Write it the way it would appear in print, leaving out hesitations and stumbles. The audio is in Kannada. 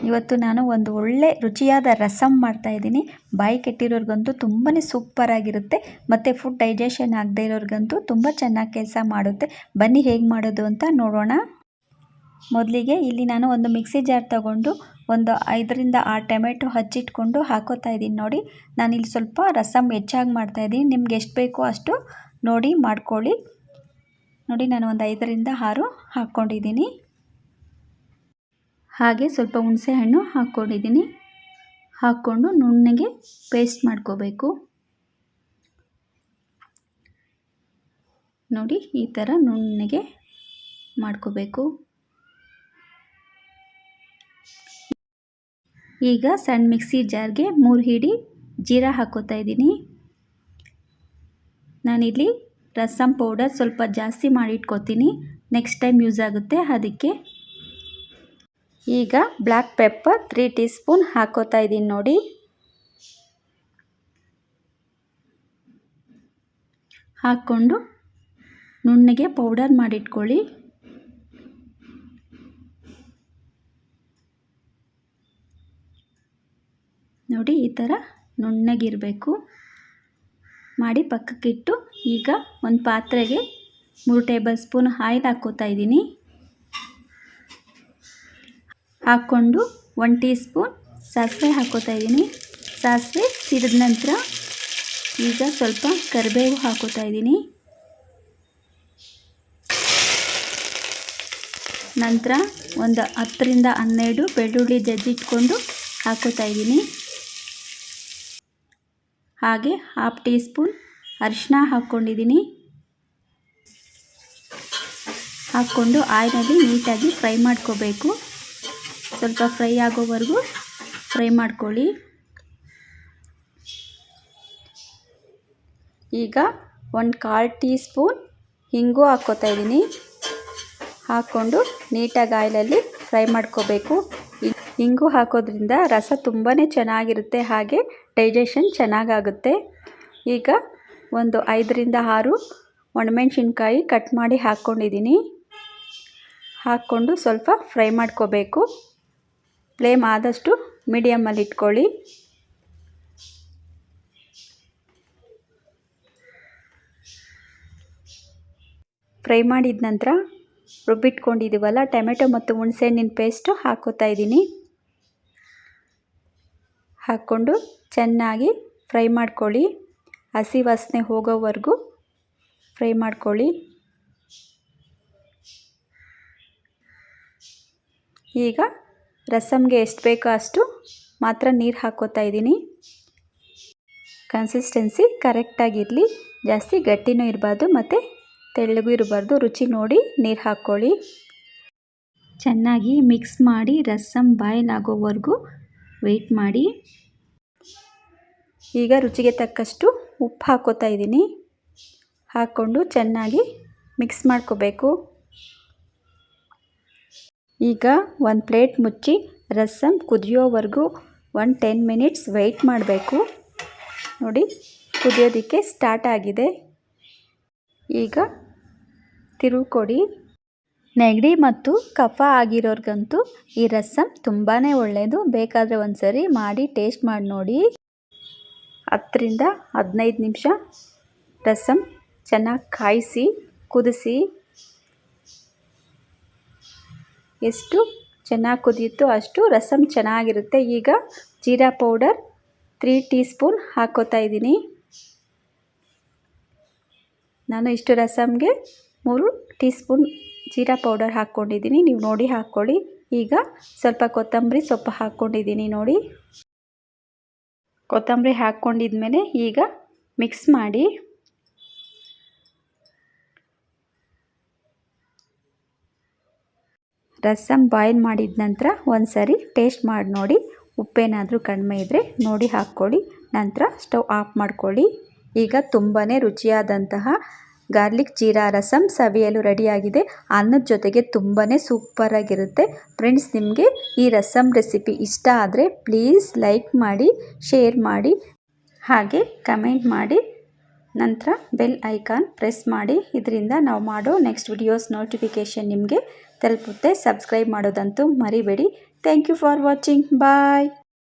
ಇವತ್ತು ನಾನು ಒಂದು ಒಳ್ಳೆ ರುಚಿಯಾದ ರಸಮ್ ಮಾಡ್ತಾಯಿದ್ದೀನಿ. ಬಾಯಿ ಕೆಟ್ಟಿರೋರ್ಗಂತೂ ತುಂಬಾ ಸೂಪರಾಗಿರುತ್ತೆ ಮತ್ತು ಫುಡ್ ಡೈಜೆಷನ್ ಆಗದೇ ಇರೋರ್ಗಂತೂ ತುಂಬ ಚೆನ್ನಾಗಿ ಕೆಲಸ ಮಾಡುತ್ತೆ. ಬನ್ನಿ ಹೇಗೆ ಮಾಡೋದು ಅಂತ ನೋಡೋಣ. ಮೊದಲಿಗೆ ಇಲ್ಲಿ ನಾನು ಒಂದು ಮಿಕ್ಸಿ ಜಾರ್ ತಗೊಂಡು ಒಂದು 5ರಿಂದ 6 ಟೊಮೆಟೊ ಹಚ್ಚಿಟ್ಕೊಂಡು ಹಾಕೋತಾ ಇದ್ದೀನಿ. ನೋಡಿ, ನಾನಿಲ್ಲಿ ಸ್ವಲ್ಪ ರಸಮ್ ಹೆಚ್ಚಾಗಿ ಮಾಡ್ತಾಯಿದ್ದೀನಿ. ನಿಮ್ಗೆ ಎಷ್ಟು ಬೇಕೋ ಅಷ್ಟು ನೋಡಿ ಮಾಡ್ಕೊಳ್ಳಿ. ನೋಡಿ, ನಾನು ಒಂದು 5ರಿಂದ 6 ಹಾಕ್ಕೊಂಡಿದ್ದೀನಿ. ಹಾಗೆ ಸ್ವಲ್ಪ ಹುಣಸೆ ಹಣ್ಣು ಹಾಕ್ಕೊಂಡಿದ್ದೀನಿ. ಹಾಕ್ಕೊಂಡು ನುಣ್ಣಗೆ ಪೇಸ್ಟ್ ಮಾಡ್ಕೋಬೇಕು. ನೋಡಿ, ಈ ಥರ ನುಣ್ಣಗೆ ಮಾಡ್ಕೋಬೇಕು. ಈಗ ಸಣ್ಣ ಮಿಕ್ಸಿ ಜಾರ್ಗೆ 3 ಹಿಡಿ ಜೀರಾ ಹಾಕೋತಾ ಇದ್ದೀನಿ. ನಾನಿಲ್ಲಿ ರಸಮ್ ಪೌಡರ್ ಸ್ವಲ್ಪ ಜಾಸ್ತಿ ಮಾಡಿ ಇಟ್ಕೋತೀನಿ, ನೆಕ್ಸ್ಟ್ ಟೈಮ್ ಯೂಸ್ ಆಗುತ್ತೆ ಅದಕ್ಕೆ. ಈಗ ಬ್ಲ್ಯಾಕ್ ಪೆಪ್ಪರ್ 3 ಟೀ ಸ್ಪೂನ್ ಹಾಕೋತಾ ಇದ್ದೀನಿ. ನೋಡಿ, ಹಾಕ್ಕೊಂಡು ನುಣ್ಣಗೆ ಪೌಡರ್ ಮಾಡಿಟ್ಕೊಳ್ಳಿ. ನೋಡಿ, ಈ ಥರ ನುಣ್ಣಗಿರಬೇಕು ಮಾಡಿ ಪಕ್ಕಕ್ಕಿಟ್ಟು ಈಗ ಒಂದು ಪಾತ್ರೆಗೆ 3 ಟೇಬಲ್ ಸ್ಪೂನ್ ಆಯಿಲ್ ಹಾಕ್ಕೋತಾ ಇದ್ದೀನಿ. ಹಾಕ್ಕೊಂಡು 1 ಟೀ ಸ್ಪೂನ್ ಸಾಸಿವೆ ಹಾಕ್ಕೋತಾ ಇದ್ದೀನಿ. ಸಾಸಿವೆ ಸಿಡಿದ ನಂತರ ಈಗ ಸ್ವಲ್ಪ ಕರಿಬೇವು ಹಾಕ್ಕೋತಾ ಇದ್ದೀನಿ. ನಂತರ ಒಂದು 10ರಿಂದ 12 ಬೆಳ್ಳುಳ್ಳಿ ಜಜ್ಜಿಟ್ಕೊಂಡು ಹಾಕ್ಕೋತಾ ಇದ್ದೀನಿ. ಹಾಗೆ 1/2 ಟೀ ಸ್ಪೂನ್ ಅರಿಶಿನ ಹಾಕ್ಕೊಂಡಿದ್ದೀನಿ. ಹಾಕ್ಕೊಂಡು ಆಯಿಲಲ್ಲಿ ನೀಟಾಗಿ ಫ್ರೈ ಮಾಡ್ಕೋಬೇಕು. ಸ್ವಲ್ಪ ಫ್ರೈ ಆಗೋವರೆಗೂ ಫ್ರೈ ಮಾಡ್ಕೊಳ್ಳಿ. ಈಗ 1/4 ಟೀ ಸ್ಪೂನ್ ಹಿಂಗು ಹಾಕ್ಕೋತಾ ಇದ್ದೀನಿ. ಹಾಕ್ಕೊಂಡು ನೀಟಾಗಿ ಆಯಿಲಲ್ಲಿ ಫ್ರೈ ಮಾಡ್ಕೋಬೇಕು. ಹಿಂಗು ಹಾಕೋದ್ರಿಂದ ರಸ ತುಂಬಾ ಚೆನ್ನಾಗಿರುತ್ತೆ, ಹಾಗೆ ಡೈಜೆಷನ್ ಚೆನ್ನಾಗಾಗುತ್ತೆ. ಈಗ ಒಂದು 5ರಿಂದ 6 ಒಣಮೆಣಸಿನ್ಕಾಯಿ ಕಟ್ ಮಾಡಿ ಹಾಕ್ಕೊಂಡಿದ್ದೀನಿ. ಹಾಕ್ಕೊಂಡು ಸ್ವಲ್ಪ ಫ್ರೈ ಮಾಡ್ಕೋಬೇಕು. ಫ್ಲೇಮ್ ಆದಷ್ಟು ಮೀಡಿಯಮಲ್ಲಿ ಇಟ್ಕೊಳ್ಳಿ. ಫ್ರೈ ಮಾಡಿದ ನಂತರ ರುಬ್ಬಿಟ್ಕೊಂಡಿದ್ದೀವಲ್ಲ ಟೊಮೆಟೊ ಮತ್ತು ಹುಣಸೆಹಣ್ಣಿನ ಪೇಸ್ಟು ಹಾಕ್ಕೋತಾ ಇದ್ದೀನಿ. ಹಾಕ್ಕೊಂಡು ಚೆನ್ನಾಗಿ ಫ್ರೈ ಮಾಡ್ಕೊಳ್ಳಿ. ಹಸಿ ವಾಸನೆ ಹೋಗೋವರೆಗೂ ಫ್ರೈ ಮಾಡ್ಕೊಳ್ಳಿ. ಈಗ ರಸಮ್ಗೆ ಎಷ್ಟು ಬೇಕೋ ಅಷ್ಟು ಮಾತ್ರ ನೀರು ಹಾಕ್ಕೋತಾ ಇದ್ದೀನಿ. ಕನ್ಸಿಸ್ಟೆನ್ಸಿ ಕರೆಕ್ಟಾಗಿರಲಿ, ಜಾಸ್ತಿ ಗಟ್ಟಿನೂ ಇರಬಾರ್ದು ಮತ್ತು ತೆಳ್ಳಗೂ ಇರಬಾರ್ದು. ರುಚಿ ನೋಡಿ ನೀರು ಹಾಕ್ಕೊಳ್ಳಿ. ಚೆನ್ನಾಗಿ ಮಿಕ್ಸ್ ಮಾಡಿ ರಸಮ್ ಬಾಯ್ಲ್ ಆಗೋವರೆಗೂ ವೆಯ್ಟ್ ಮಾಡಿ. ಈಗ ರುಚಿಗೆ ತಕ್ಕಷ್ಟು ಉಪ್ಪು ಹಾಕ್ಕೋತಾ ಇದ್ದೀನಿ. ಹಾಕ್ಕೊಂಡು ಚೆನ್ನಾಗಿ ಮಿಕ್ಸ್ ಮಾಡ್ಕೋಬೇಕು. ಈಗ ಒಂದು ಪ್ಲೇಟ್ ಮುಚ್ಚಿ ರಸಮ್ ಕುದಿಯೋವರೆಗೂ 10 ಮಿನಿಟ್ಸ್ ವೆಯ್ಟ್ ಮಾಡಬೇಕು. ನೋಡಿ, ಕುದಿಯೋದಕ್ಕೆ ಸ್ಟಾರ್ಟ್ ಆಗಿದೆ. ಈಗ ತಿರುಗಿಕೊಡಿ. ನೆಗಡಿ ಮತ್ತು ಕಫ ಆಗಿರೋರ್ಗಂತೂ ಈ ರಸಮ್ ತುಂಬಾ ಒಳ್ಳೆಯದು. ಬೇಕಾದರೆ ಒಂದು ಸರಿ ಮಾಡಿ ಟೇಸ್ಟ್ ಮಾಡಿ ನೋಡಿ. 10ರಿಂದ 15 ನಿಮಿಷ ರಸಮ್ ಚೆನ್ನಾಗಿ ಕಾಯಿಸಿ ಕುದಿಸಿ. ಎಷ್ಟು ಚೆನ್ನಾಗಿ ಕುದಿಯುತ್ತೋ ಅಷ್ಟು ರಸಮ್ ಚೆನ್ನಾಗಿರುತ್ತೆ. ಈಗ ಜೀರಾ ಪೌಡರ್ 3 ಟೀ ಸ್ಪೂನ್ ಹಾಕ್ಕೋತಾ ಇದ್ದೀನಿ. ನಾನು ಇಷ್ಟು ರಸಮ್ಗೆ 3 ಟೀ ಸ್ಪೂನ್ ಜೀರಾ ಪೌಡರ್ ಹಾಕ್ಕೊಂಡಿದ್ದೀನಿ. ನೀವು ನೋಡಿ ಹಾಕ್ಕೊಳ್ಳಿ. ಈಗ ಸ್ವಲ್ಪ ಕೊತ್ತಂಬರಿ ಸೊಪ್ಪು ಹಾಕ್ಕೊಂಡಿದ್ದೀನಿ. ನೋಡಿ, ಕೊತ್ತಂಬರಿ ಹಾಕ್ಕೊಂಡಿದ್ಮೇಲೆ ಈಗ ಮಿಕ್ಸ್ ಮಾಡಿ. ರಸಮ್ ಬಾಯ್ಲ್ ಮಾಡಿದ ನಂತರ ಒಂದು ಸರಿ ಟೇಸ್ಟ್ ಮಾಡಿ ನೋಡಿ. ಉಪ್ಪೇನಾದರೂ ಕಡಿಮೆ ಇದ್ದರೆ ನೋಡಿ ಹಾಕ್ಕೊಳ್ಳಿ. ನಂತರ ಸ್ಟವ್ ಆಫ್ ಮಾಡ್ಕೊಳ್ಳಿ. ಈಗ ತುಂಬಾ ರುಚಿಯಾದಂತಹ ಗಾರ್ಲಿಕ್ ಜೀರಾ ರಸಮ್ ಸವಿಯಲು ರೆಡಿಯಾಗಿದೆ. ಅನ್ನದ ಜೊತೆಗೆ ತುಂಬಾ ಸೂಪರಾಗಿರುತ್ತೆ. ಫ್ರೆಂಡ್ಸ್, ನಿಮಗೆ ಈ ರಸಮ್ ರೆಸಿಪಿ ಇಷ್ಟ ಆದರೆ ಪ್ಲೀಸ್ ಲೈಕ್ ಮಾಡಿ, ಶೇರ್ ಮಾಡಿ, ಹಾಗೆ ಕಮೆಂಟ್ ಮಾಡಿ. ನಂತರ ಬೆಲ್ ಐಕಾನ್ ಪ್ರೆಸ್ ಮಾಡಿ. ಇದರಿಂದ ನಾವು ಮಾಡೋ ನೆಕ್ಸ್ಟ್ ವಿಡಿಯೋಸ್ ನೋಟಿಫಿಕೇಷನ್ ನಿಮಗೆ ತಲುಪುತ್ತೆ. ಸಬ್ಸ್ಕ್ರೈಬ್ ಮಾಡೋದಂತೂ ಮರಿಬೇಡಿ. Thank you for watching. Bye.